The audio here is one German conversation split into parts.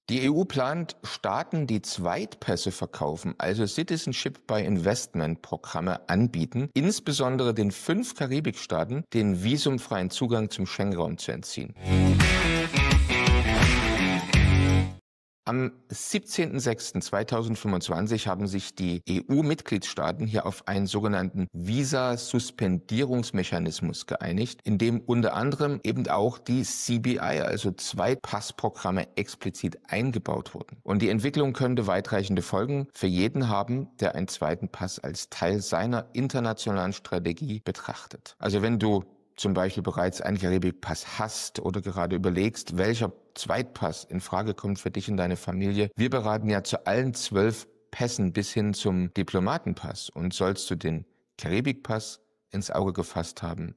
Die EU plant, Staaten, die Zweitpässe verkaufen, also Citizenship by Investment Programme anbieten, insbesondere den 5 Karibikstaaten, den visumfreien Zugang zum Schengen-Raum zu entziehen. Am 17.06.2025 haben sich die EU-Mitgliedstaaten hier auf einen sogenannten Visa-Suspendierungsmechanismus geeinigt, in dem unter anderem eben auch die CBI, also Zweitpassprogramme, explizit eingebaut wurden. Und die Entwicklung könnte weitreichende Folgen für jeden haben, der einen zweiten Pass als Teil seiner internationalen Strategie betrachtet. Also wenn du zum Beispiel bereits einen Karibikpass hast oder gerade überlegst, welcher Zweitpass in Frage kommt für dich und deine Familie. Wir beraten ja zu allen 12 Pässen bis hin zum Diplomatenpass. Und sollst du den Karibikpass ins Auge gefasst haben,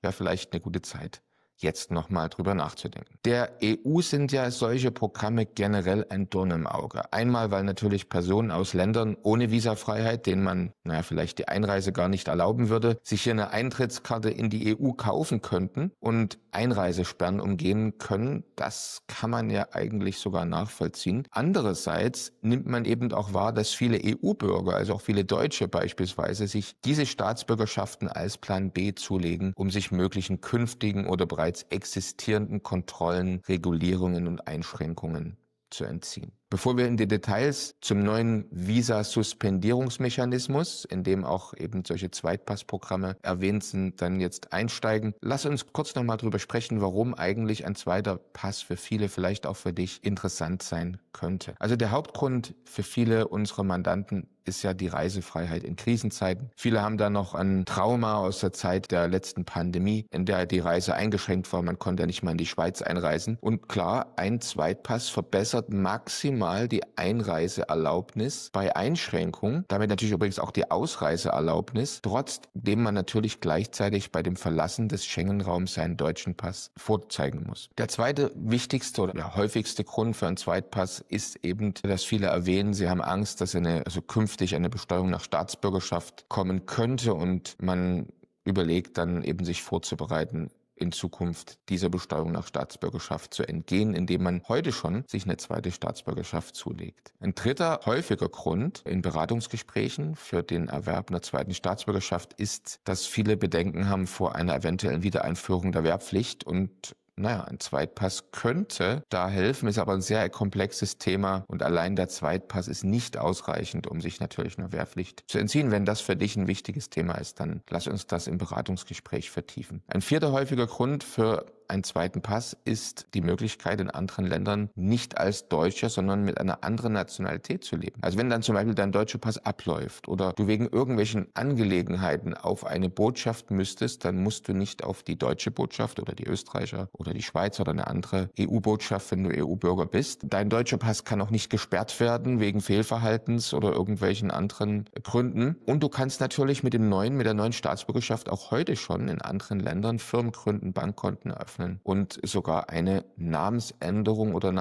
wäre vielleicht eine gute Zeit, jetzt nochmal drüber nachzudenken. Der EU sind ja solche Programme generell ein Dorn im Auge. Einmal, weil natürlich Personen aus Ländern ohne Visafreiheit, denen man vielleicht die Einreise gar nicht erlauben würde, sich hier eine Eintrittskarte in die EU kaufen könnten und Einreisesperren umgehen können. Das kann man ja eigentlich sogar nachvollziehen. Andererseits nimmt man eben auch wahr, dass viele EU-Bürger, also auch viele Deutsche beispielsweise, sich diese Staatsbürgerschaften als Plan B zulegen, um sich möglichen künftigen oder bereits existierenden Kontrollen, Regulierungen und Einschränkungen zu entziehen. Bevor wir in die Details zum neuen Visa-Suspendierungsmechanismus, in dem auch eben solche Zweitpassprogramme erwähnt sind, dann jetzt einsteigen, lass uns kurz nochmal drüber sprechen, warum eigentlich ein zweiter Pass für viele, vielleicht auch für dich, interessant sein könnte. Also der Hauptgrund für viele unserer Mandanten ist ja die Reisefreiheit in Krisenzeiten. Viele haben da noch ein Trauma aus der Zeit der letzten Pandemie, in der die Reise eingeschränkt war. Man konnte ja nicht mal in die Schweiz einreisen. Und klar, ein Zweitpass verbessert maximal die Einreiseerlaubnis bei Einschränkungen, damit natürlich übrigens auch die Ausreiseerlaubnis, trotzdem man natürlich gleichzeitig bei dem Verlassen des Schengen-Raums seinen deutschen Pass vorzeigen muss. Der zweite wichtigste oder der häufigste Grund für einen Zweitpass ist eben, dass viele erwähnen, sie haben Angst, dass künftig eine Besteuerung nach Staatsbürgerschaft kommen könnte und man überlegt dann eben sich vorzubereiten, in Zukunft dieser Besteuerung nach Staatsbürgerschaft zu entgehen, indem man heute schon sich eine zweite Staatsbürgerschaft zulegt. Ein dritter häufiger Grund in Beratungsgesprächen für den Erwerb einer zweiten Staatsbürgerschaft ist, dass viele Bedenken haben vor einer eventuellen Wiedereinführung der Wehrpflicht und ein Zweitpass könnte da helfen, ist aber ein sehr komplexes Thema und allein der Zweitpass ist nicht ausreichend, um sich natürlich einer Wehrpflicht zu entziehen. Wenn das für dich ein wichtiges Thema ist, dann lass uns das im Beratungsgespräch vertiefen. Ein vierter häufiger Grund für einen zweiten Pass ist die Möglichkeit, in anderen Ländern nicht als Deutscher, sondern mit einer anderen Nationalität zu leben. Also wenn dann zum Beispiel dein deutscher Pass abläuft oder du wegen irgendwelchen Angelegenheiten auf eine Botschaft müsstest, dann musst du nicht auf die deutsche Botschaft oder die Österreicher oder die Schweiz oder eine andere EU-Botschaft, wenn du EU-Bürger bist. Dein deutscher Pass kann auch nicht gesperrt werden wegen Fehlverhaltens oder irgendwelchen anderen Gründen. Und du kannst natürlich mit der neuen Staatsbürgerschaft auch heute schon in anderen Ländern Firmen gründen, Bankkonten eröffnen und sogar eine Namensänderung oder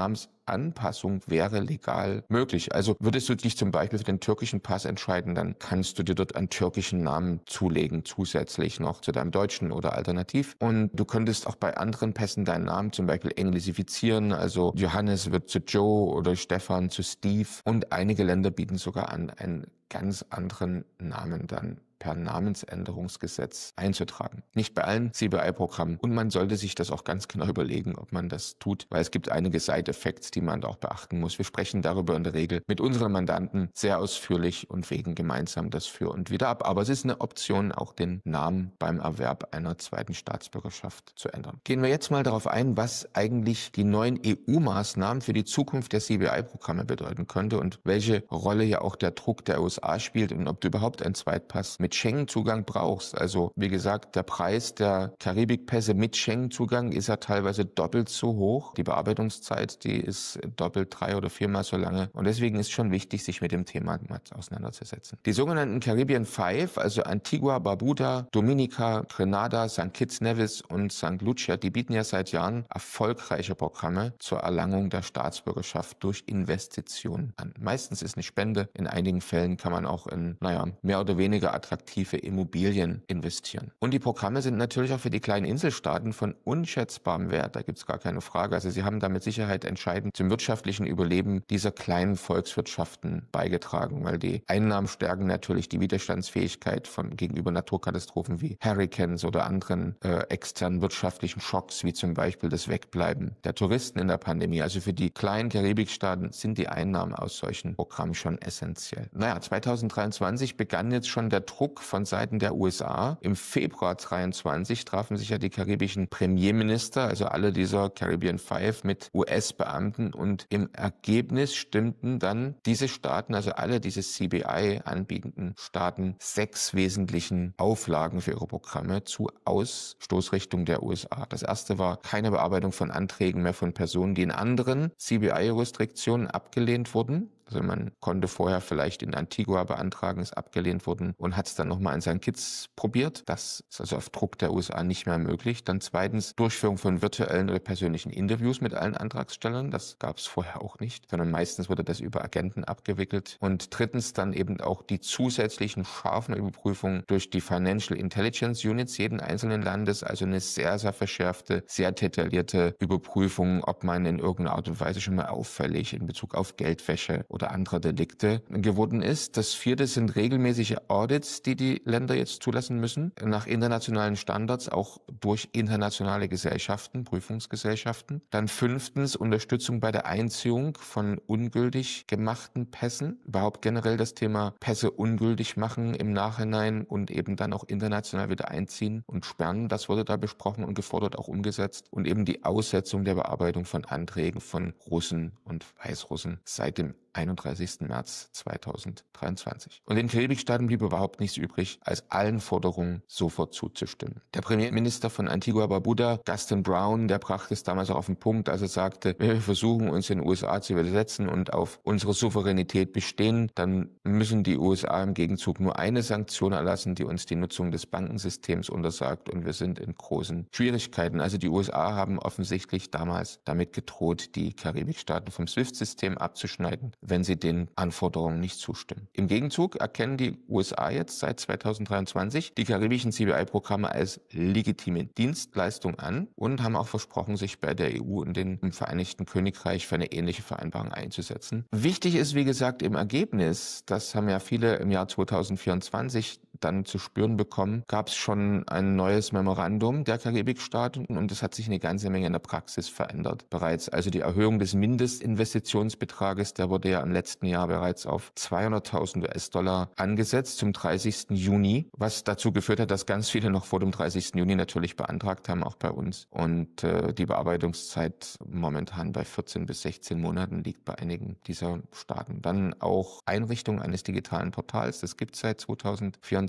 Anpassung wäre legal möglich. Also würdest du dich zum Beispiel für den türkischen Pass entscheiden, dann kannst du dir dort einen türkischen Namen zulegen, zusätzlich noch zu deinem deutschen oder alternativ. Und du könntest auch bei anderen Pässen deinen Namen zum Beispiel englisifizieren, also Johannes wird zu Joe oder Stefan zu Steve. Und einige Länder bieten sogar an, einen ganz anderen Namen dann per Namensänderungsgesetz einzutragen. Nicht bei allen CBI-Programmen. Und man sollte sich das auch ganz genau überlegen, ob man das tut, weil es gibt einige Side-Effects, die man da auch beachten muss. Wir sprechen darüber in der Regel mit unseren Mandanten sehr ausführlich und wägen gemeinsam das für und wieder ab. Aber es ist eine Option, auch den Namen beim Erwerb einer zweiten Staatsbürgerschaft zu ändern. Gehen wir jetzt mal darauf ein, was eigentlich die neuen EU-Maßnahmen für die Zukunft der CBI-Programme bedeuten könnte und welche Rolle ja auch der Druck der USA spielt und ob du überhaupt einen Zweitpass mit Schengen-Zugang brauchst. Also wie gesagt, der Preis der Karibikpässe mit Schengen-Zugang ist ja teilweise doppelt so hoch. Die Bearbeitungszeit, die ist doppelt 3- oder 4-mal so lange. Und deswegen ist schon wichtig, sich mit dem Thema mal auseinanderzusetzen. Die sogenannten Caribbean Five, also Antigua, Barbuda, Dominica, Grenada, St. Kitts Nevis und St. Lucia, die bieten ja seit Jahren erfolgreiche Programme zur Erlangung der Staatsbürgerschaft durch Investitionen an. Meistens ist eine Spende, in einigen Fällen kann kann man auch in, mehr oder weniger attraktive Immobilien investieren. Und die Programme sind natürlich auch für die kleinen Inselstaaten von unschätzbarem Wert. Da gibt es gar keine Frage. Also sie haben da mit Sicherheit entscheidend zum wirtschaftlichen Überleben dieser kleinen Volkswirtschaften beigetragen, weil die Einnahmen stärken natürlich die Widerstandsfähigkeit gegenüber Naturkatastrophen wie Hurricanes oder anderen externen wirtschaftlichen Schocks, wie zum Beispiel das Wegbleiben der Touristen in der Pandemie. Also für die kleinen Karibikstaaten sind die Einnahmen aus solchen Programmen schon essentiell. 2023 begann jetzt schon der Druck von Seiten der USA. Im Februar 2023 trafen sich ja die karibischen Premierminister, also alle dieser Caribbean Five, mit US-Beamten, und im Ergebnis stimmten dann diese Staaten, also alle diese CBI anbietenden Staaten, 6 wesentlichen Auflagen für ihre Programme zu Ausstoßrichtung der USA. Das erste war keine Bearbeitung von Anträgen mehr von Personen, die in anderen CBI-Restriktionen abgelehnt wurden. Also man konnte vorher vielleicht in Antigua beantragen, ist abgelehnt worden, und hat es dann nochmal an seinen Kids probiert. Das ist also auf Druck der USA nicht mehr möglich. Dann zweitens Durchführung von virtuellen oder persönlichen Interviews mit allen Antragstellern. Das gab es vorher auch nicht, sondern meistens wurde das über Agenten abgewickelt. Und drittens dann eben auch die zusätzlichen scharfen Überprüfungen durch die Financial Intelligence Units jeden einzelnen Landes, also eine sehr, sehr verschärfte, sehr detaillierte Überprüfung, ob man in irgendeiner Art und Weise schon mal auffällig in Bezug auf Geldwäsche oder andere Delikte geworden ist. Das vierte sind regelmäßige Audits, die die Länder jetzt zulassen müssen, nach internationalen Standards, auch durch internationale Gesellschaften, Prüfungsgesellschaften. Dann fünftens Unterstützung bei der Einziehung von ungültig gemachten Pässen. Überhaupt generell das Thema Pässe ungültig machen im Nachhinein und eben dann auch international wieder einziehen und sperren. Das wurde da besprochen und gefordert, auch umgesetzt. Und eben die Aussetzung der Bearbeitung von Anträgen von Russen und Weißrussen seit dem 31. März 2023. Und den Karibikstaaten blieb überhaupt nichts übrig, als allen Forderungen sofort zuzustimmen. Der Premierminister von Antigua Barbuda, Gaston Brown, der brachte es damals auch auf den Punkt, als er sagte, wenn wir versuchen, uns in den USA zu widersetzen und auf unsere Souveränität bestehen, dann müssen die USA im Gegenzug nur eine Sanktion erlassen, die uns die Nutzung des Bankensystems untersagt, und wir sind in großen Schwierigkeiten. Also die USA haben offensichtlich damals damit gedroht, die Karibikstaaten vom SWIFT-System abzuschneiden, wenn sie den Anforderungen nicht zustimmen. Im Gegenzug erkennen die USA jetzt seit 2023 die karibischen CBI-Programme als legitime Dienstleistung an und haben auch versprochen, sich bei der EU und dem Vereinigten Königreich für eine ähnliche Vereinbarung einzusetzen. Wichtig ist, wie gesagt, im Ergebnis, das haben ja viele im Jahr 2024 dann zu spüren bekommen, gab es schon ein neues Memorandum der Karibikstaaten, und es hat sich eine ganze Menge in der Praxis verändert bereits. Also die Erhöhung des Mindestinvestitionsbetrages, der wurde ja im letzten Jahr bereits auf 200.000 US-Dollar angesetzt zum 30. Juni, was dazu geführt hat, dass ganz viele noch vor dem 30. Juni natürlich beantragt haben, auch bei uns. Und die Bearbeitungszeit momentan bei 14 bis 16 Monaten liegt bei einigen dieser Staaten. Dann auch Einrichtung eines digitalen Portals, das gibt es seit 2024,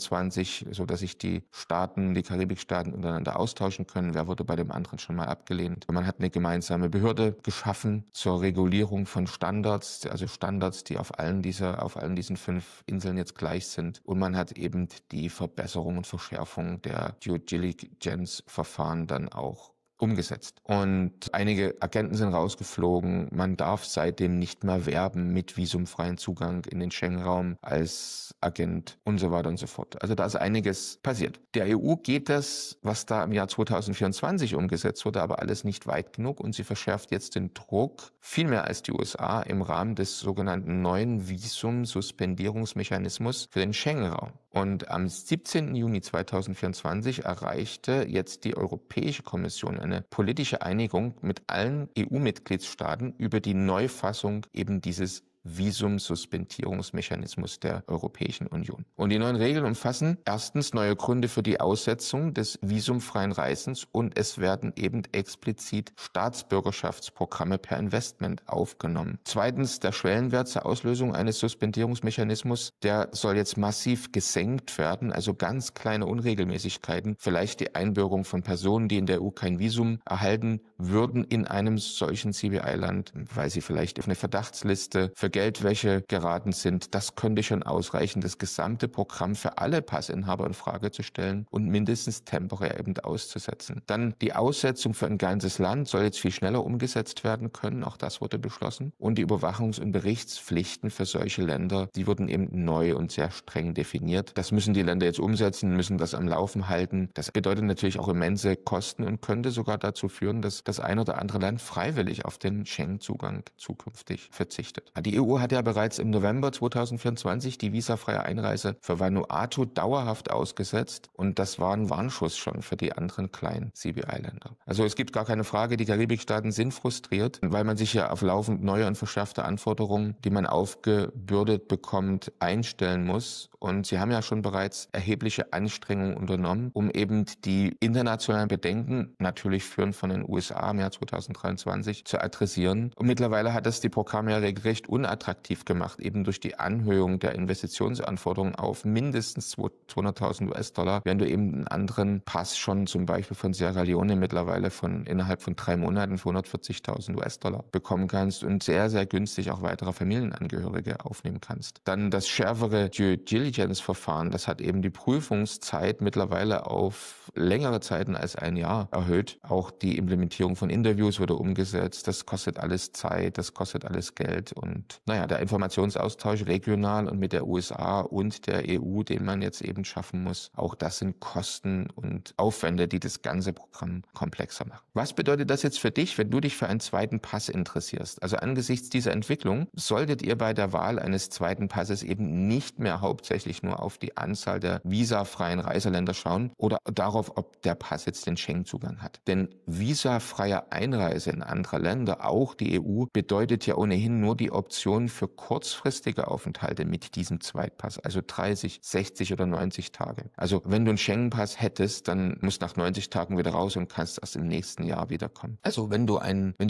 so dass sich die Karibikstaaten untereinander austauschen können. Wer wurde bei dem anderen schon mal abgelehnt? Man hat eine gemeinsame Behörde geschaffen zur Regulierung von Standards, also Standards, die auf allen diesen 5 Inseln jetzt gleich sind. Und man hat eben die Verbesserung und Verschärfung der Due Diligence-Verfahren dann auch umgesetzt. Und einige Agenten sind rausgeflogen. Man darf seitdem nicht mehr werben mit visumfreien Zugang in den Schengen-Raum als Agent und so weiter und so fort. Also da ist einiges passiert. Der EU geht das, was da im Jahr 2024 umgesetzt wurde, aber alles nicht weit genug, und sie verschärft jetzt den Druck viel mehr als die USA im Rahmen des sogenannten neuen Visumsuspendierungsmechanismus für den Schengen-Raum. Und am 17. Juni 2024 erreichte jetzt die Europäische Kommission eine politische Einigung mit allen EU-Mitgliedstaaten über die Neufassung eben dieses Visumsuspendierungsmechanismus der Europäischen Union. Und die neuen Regeln umfassen erstens neue Gründe für die Aussetzung des visumfreien Reisens, und es werden eben explizit Staatsbürgerschaftsprogramme per Investment aufgenommen. Zweitens der Schwellenwert zur Auslösung eines Suspendierungsmechanismus, der soll jetzt massiv gesenkt werden, also ganz kleine Unregelmäßigkeiten, vielleicht die Einbürgerung von Personen, die in der EU kein Visum erhalten würden in einem solchen CBI-Land, weil sie vielleicht auf eine Verdachtsliste für Geldwäsche geraten sind, das könnte schon ausreichen, das gesamte Programm für alle Passinhaber in Frage zu stellen und mindestens temporär eben auszusetzen. Dann die Aussetzung für ein ganzes Land soll jetzt viel schneller umgesetzt werden können, auch das wurde beschlossen. Und die Überwachungs- und Berichtspflichten für solche Länder, die wurden eben neu und sehr streng definiert. Das müssen die Länder jetzt umsetzen, müssen das am Laufen halten. Das bedeutet natürlich auch immense Kosten und könnte sogar dazu führen, dass das ein oder andere Land freiwillig auf den Schengen-Zugang zukünftig verzichtet. Die EU hat ja bereits im November 2024 die visafreie Einreise für Vanuatu dauerhaft ausgesetzt und das war ein Warnschuss schon für die anderen kleinen CBI-Länder. Also es gibt gar keine Frage, die Karibikstaaten sind frustriert, weil man sich ja auf laufend neue und verschärfte Anforderungen, die man aufgebürdet bekommt, einstellen muss. Und sie haben ja schon bereits erhebliche Anstrengungen unternommen, um eben die internationalen Bedenken, natürlich führend von den USA im Jahr 2023, zu adressieren. Und mittlerweile hat das die Programme ja regelrecht unattraktiv gemacht, eben durch die Anhöhung der Investitionsanforderungen auf mindestens 200.000 US-Dollar, während du eben einen anderen Pass schon zum Beispiel von Sierra Leone mittlerweile innerhalb von 3 Monaten für 140.000 US-Dollar bekommen kannst und sehr, sehr günstig auch weitere Familienangehörige aufnehmen kannst. Dann das schärfere Due Diligence-Verfahren, das hat eben die Prüfungszeit mittlerweile auf längere Zeiten als ein Jahr erhöht. Auch die Implementierung von Interviews wurde umgesetzt. Das kostet alles Zeit, das kostet alles Geld und der Informationsaustausch regional und mit der USA und der EU, den man jetzt eben schaffen muss, auch das sind Kosten und Aufwände, die das ganze Programm komplexer machen. Was bedeutet das jetzt für dich, wenn du dich für einen zweiten Pass interessierst? Also angesichts dieser Entwicklung solltet ihr bei der Wahl eines zweiten Passes eben nicht mehr hauptsächlich nur auf die Anzahl der visafreien Reiseländer schauen oder darauf, ob der Pass jetzt den Schengen-Zugang hat. Denn visafreie Einreise in andere Länder, auch die EU, bedeutet ja ohnehin nur die Option für kurzfristige Aufenthalte mit diesem Zweitpass, also 30, 60 oder 90 Tage. Also wenn du einen Schengen-Pass hättest, dann musst du nach 90 Tagen wieder raus und kannst erst im nächsten Jahr wiederkommen. Also wenn du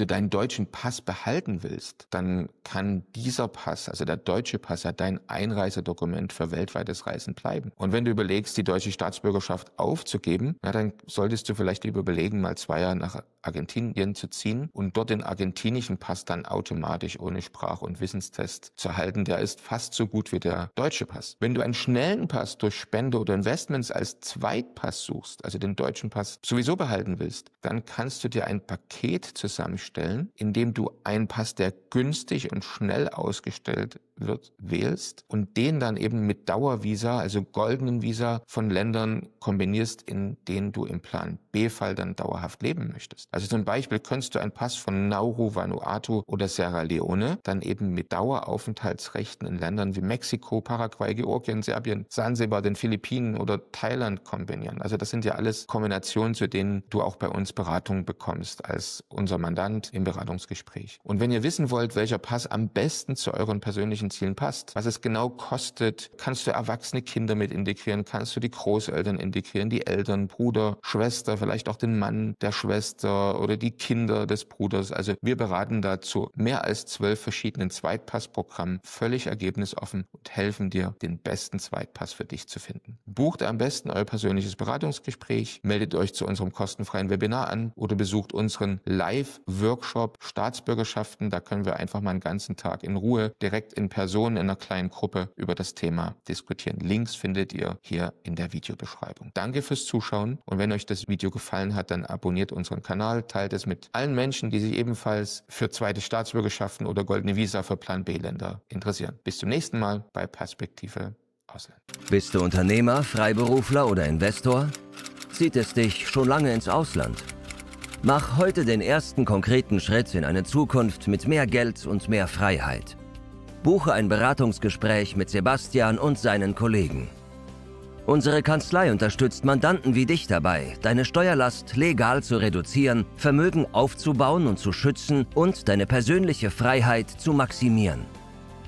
deinen deutschen Pass behalten willst, dann kann dieser Pass, also der deutsche Pass, ja dein Einreisedokument für weltweites Reisen bleiben. Und wenn du überlegst, die deutsche Staatsbürgerschaft aufzugeben, dann solltest du vielleicht lieber überlegen, mal 2 Jahre nach Argentinien zu ziehen und dort den argentinischen Pass dann automatisch ohne Sprach- und Wissenstest zu erhalten. Der ist fast so gut wie der deutsche Pass. Wenn du einen schnellen Pass durch Spende oder Investments als Zweitpass suchst, also den deutschen Pass sowieso behalten willst, dann kannst du dir ein Paket zusammenstellen, in dem du einen Pass, der günstig und schnell ausgestellt wird, wählst und den dann eben mit Dauervisa, also goldenen Visa von Ländern kombinierst, in denen du im Plan B-Fall dann dauerhaft leben möchtest. Also zum Beispiel könntest du einen Pass von Nauru, Vanuatu oder Sierra Leone dann eben mit Daueraufenthaltsrechten in Ländern wie Mexiko, Paraguay, Georgien, Serbien, Sansibar, den Philippinen oder Thailand kombinieren. Also das sind ja alles Kombinationen, zu denen du auch bei uns Beratung bekommst als unser Mandant im Beratungsgespräch. Und wenn ihr wissen wollt, welcher Pass am besten zu euren persönlichen Zielen passt, was es genau kostet, kannst du erwachsene Kinder mit integrieren, kannst du die Großeltern integrieren, die Eltern, Bruder, Schwester, vielleicht auch den Mann der Schwester oder die Kinder des Bruders. Also wir beraten dazu mehr als 12 verschiedenen Zweitpassprogrammen, völlig ergebnisoffen und helfen dir, den besten Zweitpass für dich zu finden. Bucht am besten euer persönliches Beratungsgespräch, meldet euch zu unserem kostenfreien Webinar an oder besucht unseren Live-Workshop Staatsbürgerschaften. Da können wir einfach mal einen ganzen Tag in Ruhe direkt in Person in einer kleinen Gruppe über das Thema diskutieren. Links findet ihr hier in der Videobeschreibung. Danke fürs Zuschauen und wenn euch das Video gefallen hat, dann abonniert unseren Kanal, teilt es mit allen Menschen, die sich ebenfalls für zweite Staatsbürgerschaften oder goldene Visa für Plan B-Länder interessieren. Bis zum nächsten Mal bei Perspektive Ausland. Bist du Unternehmer, Freiberufler oder Investor? Zieht es dich schon lange ins Ausland? Mach heute den ersten konkreten Schritt in eine Zukunft mit mehr Geld und mehr Freiheit. Buche ein Beratungsgespräch mit Sebastian und seinen Kollegen. Unsere Kanzlei unterstützt Mandanten wie dich dabei, deine Steuerlast legal zu reduzieren, Vermögen aufzubauen und zu schützen und deine persönliche Freiheit zu maximieren.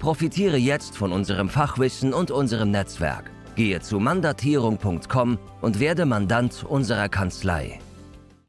Profitiere jetzt von unserem Fachwissen und unserem Netzwerk. Gehe zu mandatierung.com und werde Mandant unserer Kanzlei.